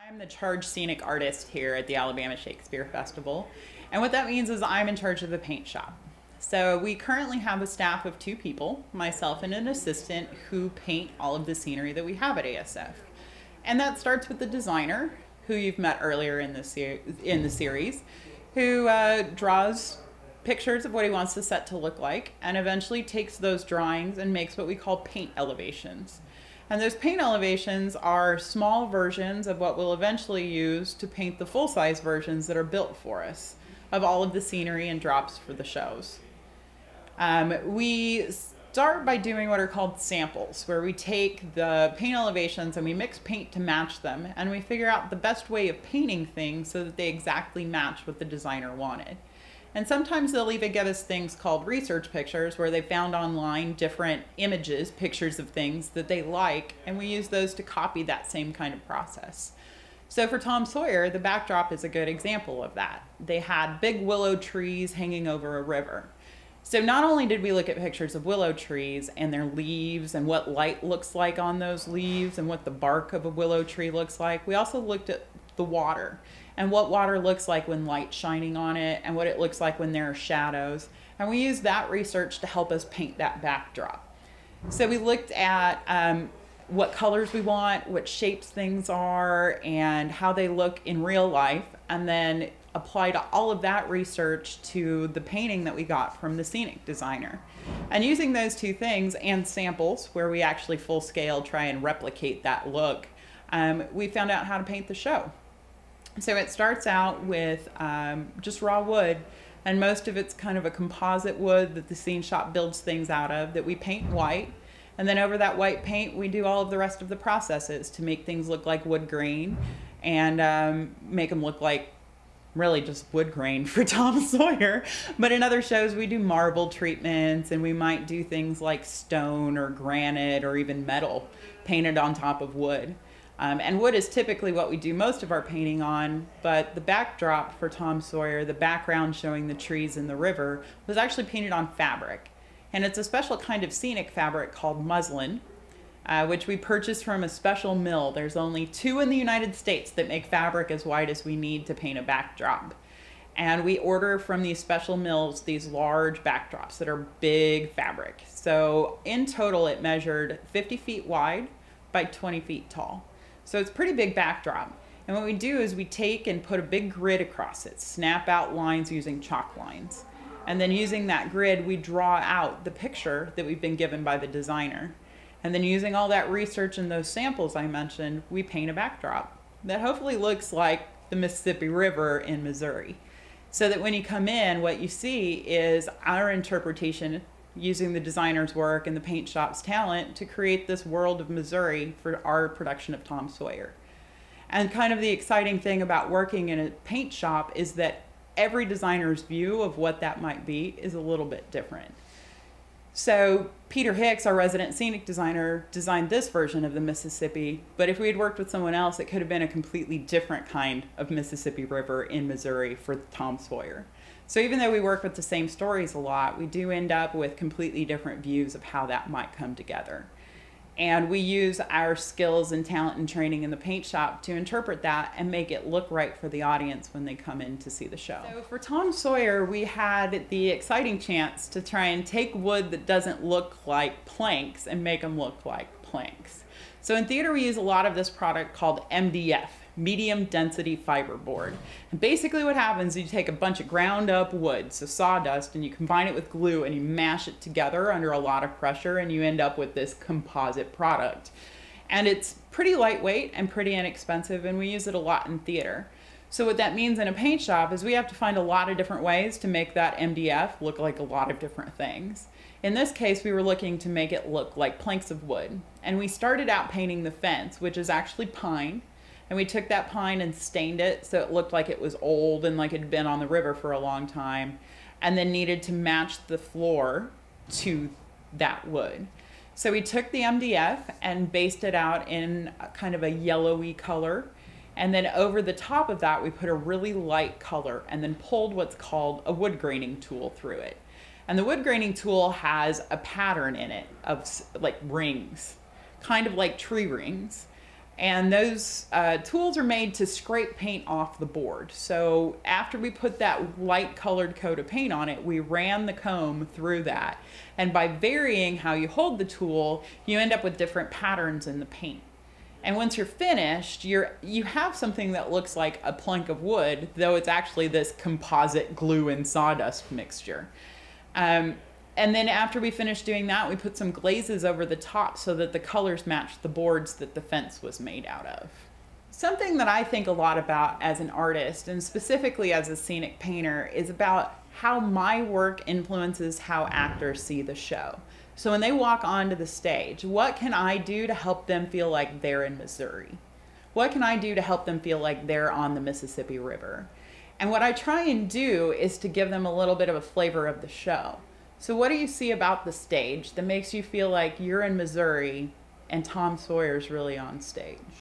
I'm the charge scenic artist here at the Alabama Shakespeare Festival. And what that means is I'm in charge of the paint shop. So we currently have a staff of 2 people, myself and an assistant, who paint all of the scenery that we have at ASF. And that starts with the designer, who you've met earlier in the series, who draws pictures of what he wants the set to look like, and eventually takes those drawings and makes what we call paint elevations. And those paint elevations are small versions of what we'll eventually use to paint the full-size versions that are built for us of all of the scenery and drops for the shows. We start by doing what are called samples, where we take the paint elevations and we mix paint to match them, and we figure out the best way of painting things so that they exactly match what the designer wanted. And sometimes they'll even give us things called research pictures, where they found online different images, pictures of things that they like, and we use those to copy that same kind of process. So for Tom Sawyer, the backdrop is a good example of that. They had big willow trees hanging over a river. So not only did we look at pictures of willow trees and their leaves and what light looks like on those leaves and what the bark of a willow tree looks like, we also looked at the water and what water looks like when light's shining on it and what it looks like when there are shadows. And we used that research to help us paint that backdrop. So we looked at what colors we want, what shapes things are, and how they look in real life, and then applied all of that research to the painting that we got from the scenic designer. And using those 2 things and samples, where we actually full scale try and replicate that look, we found out how to paint the show. So it starts out with just raw wood, and most of it's kind of a composite wood that the scene shop builds things out of that we paint white. And then over that white paint, we do all of the rest of the processes to make things look like wood grain and make them look like really just wood grain for Tom Sawyer. But in other shows, we do marble treatments, and we might do things like stone or granite or even metal painted on top of wood. And wood is typically what we do most of our painting on, but the backdrop for Tom Sawyer, the background showing the trees and the river, was actually painted on fabric. And it's a special kind of scenic fabric called muslin, which we purchased from a special mill. There's only 2 in the United States that make fabric as wide as we need to paint a backdrop. And we order from these special mills these large backdrops that are big fabric. So in total, it measured 50 feet wide by 20 feet tall. So it's a pretty big backdrop. And what we do is we take and put a big grid across it, snap out lines using chalk lines. And then using that grid, we draw out the picture that we've been given by the designer. And then using all that research and those samples I mentioned, we paint a backdrop that hopefully looks like the Mississippi River in Missouri. So that when you come in, what you see is our interpretation using the designer's work and the paint shop's talent to create this world of Missouri for our production of Tom Sawyer. And kind of the exciting thing about working in a paint shop is that every designer's view of what that might be is a little bit different. So Peter Hicks, our resident scenic designer, designed this version of the Mississippi, but if we had worked with someone else, it could have been a completely different kind of Mississippi River in Missouri for Tom Sawyer. So even though we work with the same stories a lot, we do end up with completely different views of how that might come together. And we use our skills and talent and training in the paint shop to interpret that and make it look right for the audience when they come in to see the show. So for Tom Sawyer, we had the exciting chance to try and take wood that doesn't look like planks and make them look like planks. So in theater, we use a lot of this product called MDF, medium density fiberboard. And basically what happens is you take a bunch of ground up wood, so sawdust, and you combine it with glue and you mash it together under a lot of pressure, and you end up with this composite product. And it's pretty lightweight and pretty inexpensive, and we use it a lot in theater. So what that means in a paint shop is we have to find a lot of different ways to make that MDF look like a lot of different things. In this case, we were looking to make it look like planks of wood. And we started out painting the fence, which is actually pine. And we took that pine and stained it so it looked like it was old and like it had been on the river for a long time, and then needed to match the floor to that wood. So we took the MDF and based it out in kind of a yellowy color, and then over the top of that we put a really light color and then pulled what's called a wood graining tool through it. And the wood graining tool has a pattern in it of like rings, kind of like tree rings. And those tools are made to scrape paint off the board. So after we put that light colored coat of paint on it, we ran the comb through that. And by varying how you hold the tool, you end up with different patterns in the paint. And once you're finished, you have something that looks like a plank of wood, though it's actually this composite glue and sawdust mixture. And then after we finished doing that, we put some glazes over the top so that the colors matched the boards that the fence was made out of. Something that I think a lot about as an artist, and specifically as a scenic painter, is about how my work influences how actors see the show. So when they walk onto the stage, what can I do to help them feel like they're in Missouri? What can I do to help them feel like they're on the Mississippi River? And what I try and do is to give them a little bit of a flavor of the show. So what do you see about the stage that makes you feel like you're in Missouri and Tom Sawyer's really on stage?